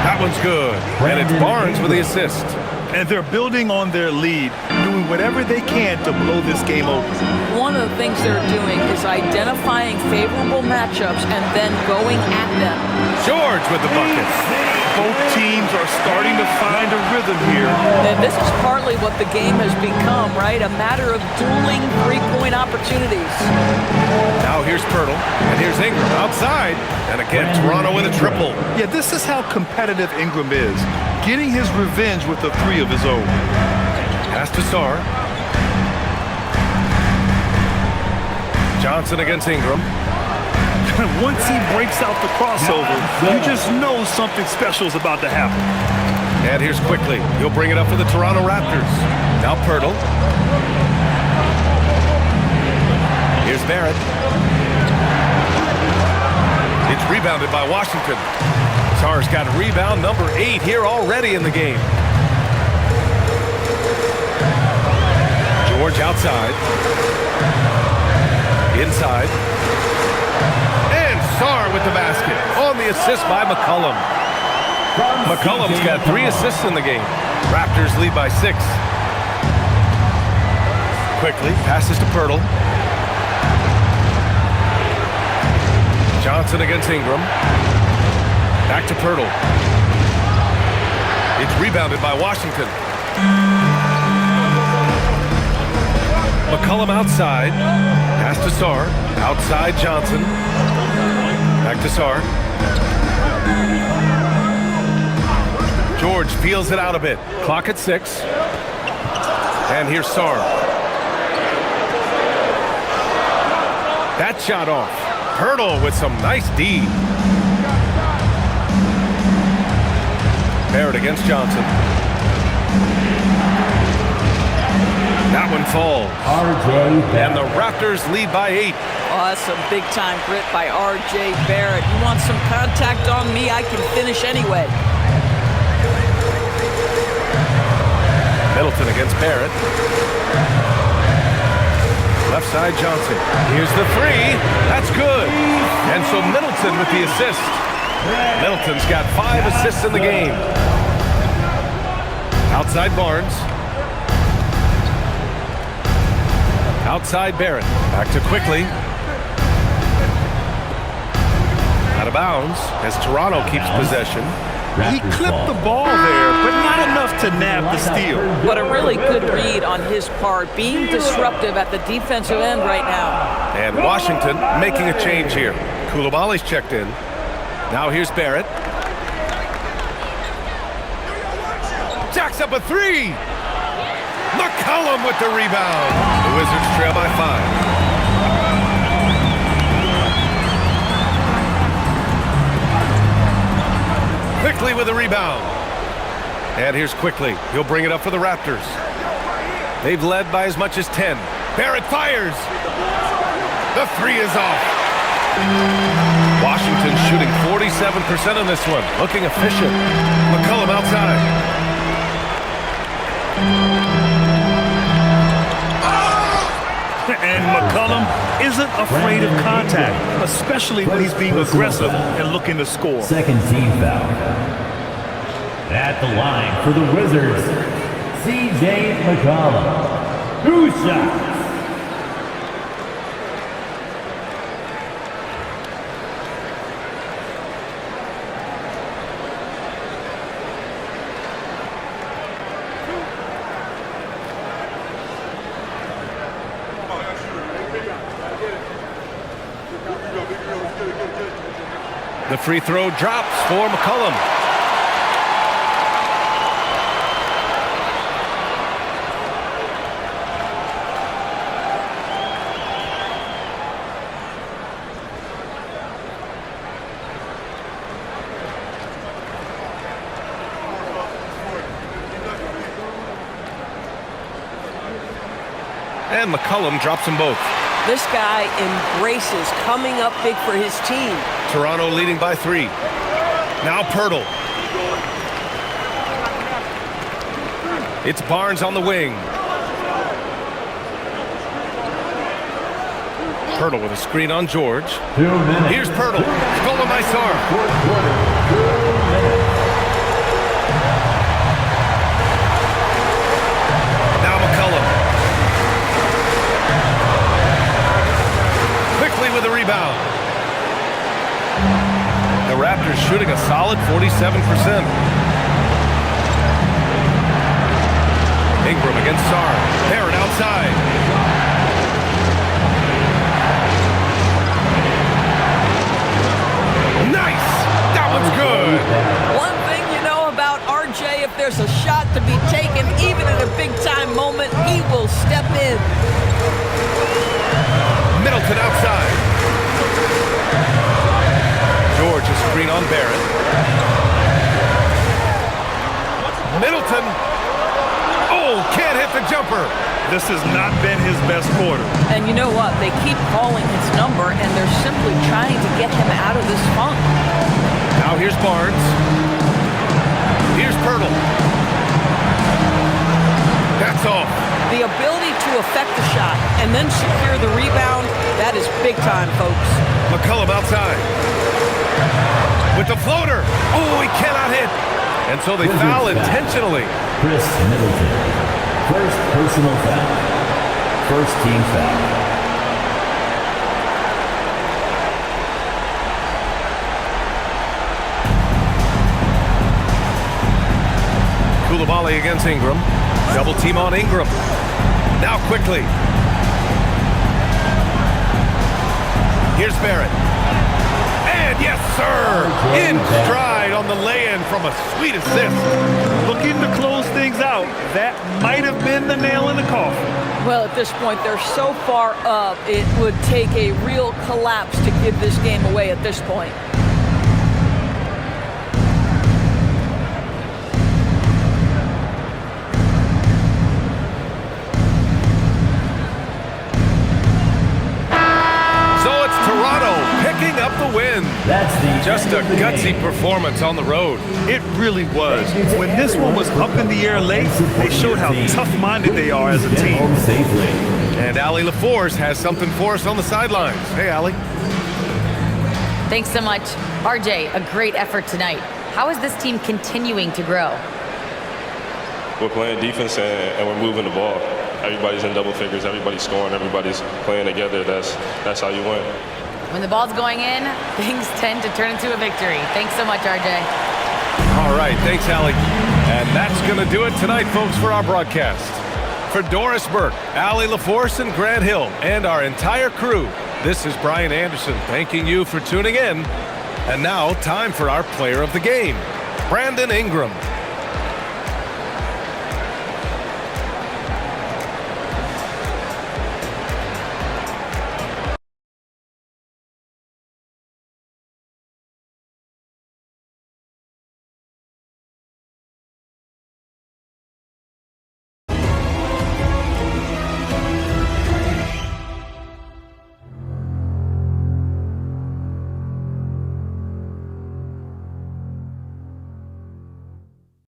That one's good. And it's Barnes with the assist. And they're building on their lead, doing whatever they can to blow this game open. One of the things they're doing is identifying favorable matchups and then going at them. George with the bucket. Both teams are starting to find a rhythm here. And this is partly what the game has become, right? A matter of dueling three-point opportunities. Now here's Poeltl, and here's Ingram outside. And again, Toronto with a triple. Yeah, this is how competitive Ingram is. Getting his revenge with a 3 of his own. Pass to Sarr. Johnson against Ingram. Once he breaks out the crossover, you just know something special is about to happen. And here's Quickly. He'll bring it up for the Toronto Raptors. Now Poeltl. Here's Barrett. It's rebounded by Washington. Sarr's got rebound number 8 here already in the game. George outside. Inside. And Sarr with the basket. On the assist by McCollum. McCollum's got 3 assists in the game. Raptors lead by 6. Quickly passes to Poeltl. Johnson against Ingram. Back to Poeltl. It's rebounded by Washington. McCollum outside. Pass to Sarr. Outside Johnson. Back to Sarr. George feels it out a bit. Clock at 6. And here's Sarr. That shot off. Poeltl with some nice D. Barrett against Johnson. That one falls. And the Raptors lead by 8. Oh, that's some big-time grit by R.J. Barrett. You want some contact on me, I can finish anyway. Middleton against Barrett. Left side, Johnson. Here's the three. That's good. And so Middleton with the assist. Middleton's got 5 assists in the game. Outside Barnes. Outside Barrett. Back to Quickly. Out of bounds as Toronto keeps possession. He clipped the ball there, but not enough to nab the steal. But a really good read on his part, being disruptive at the defensive end right now. And Washington making a change here. Koulibaly's checked in. Now here's Barrett. Jacks up a three. McCollum with the rebound. The Wizards trail by 5. Quickly with a rebound. And here's Quickly. He'll bring it up for the Raptors. They've led by as much as 10. Barrett fires. The three is off. Washington shooting 47% on this one. Looking efficient. McCollum outside. And McCollum isn't afraid of contact, especially when he's being aggressive and looking to score. Second team foul. At the line for the Wizards, C.J. McCollum. 2 shots. The free throw drops for McCollum. And McCollum drops them both. This guy embraces coming up big for his team. Toronto leading by 3. Now Pirtle. It's Barnes on the wing. Pirtle with a screen on George. 2 minutes. Here's Pirtle. Stolen by Sarr. Now McCollum. Quickly with a rebound. The Raptors shooting a solid 47%. Ingram against Sarr. Barrett outside. Nice! That one's good. One thing you know about RJ, if there's a shot to be taken, even in a big-time moment, he will step in. Middleton outside. George a screen on Barrett. Middleton. Oh, can't hit the jumper. This has not been his best quarter. And you know what? They keep calling his number, and they're simply trying to get him out of this funk. Now here's Barnes. Here's Pirtle. That's off. The ability to affect the shot and then secure the rebound, that is big time, folks. McCollum outside. With the floater. Oh, he cannot hit. And so they foul intentionally. Chris Middleton. First personal foul. First team foul. Koulibaly against Ingram. Double team on Ingram. Now Quickly. Here's Barrett. And yes, sir! In stride on the lay-in from a sweet assist. Looking to close things out. That might have been the nail in the coffin. Well, at this point, they're so far up, it would take a real collapse to give this game away at this point. So it's Toronto picking up the win. That's the Just a gutsy performance on the road. It really was. When this one was up in the air late, they showed how tough-minded they are as a team. And Allie LaForce has something for us on the sidelines. Hey, Allie. Thanks so much. RJ, a great effort tonight. How is this team continuing to grow? We're playing defense and we're moving the ball. Everybody's in double figures. Everybody's scoring. Everybody's playing together. That's how you win. When the ball's going in, things tend to turn into a victory. Thanks so much, RJ. All right, thanks, Allie. And that's going to do it tonight, folks, for our broadcast. For Doris Burke, Allie LaForce, and Grant Hill, and our entire crew, this is Brian Anderson thanking you for tuning in. And now, time for our player of the game, Brandon Ingram.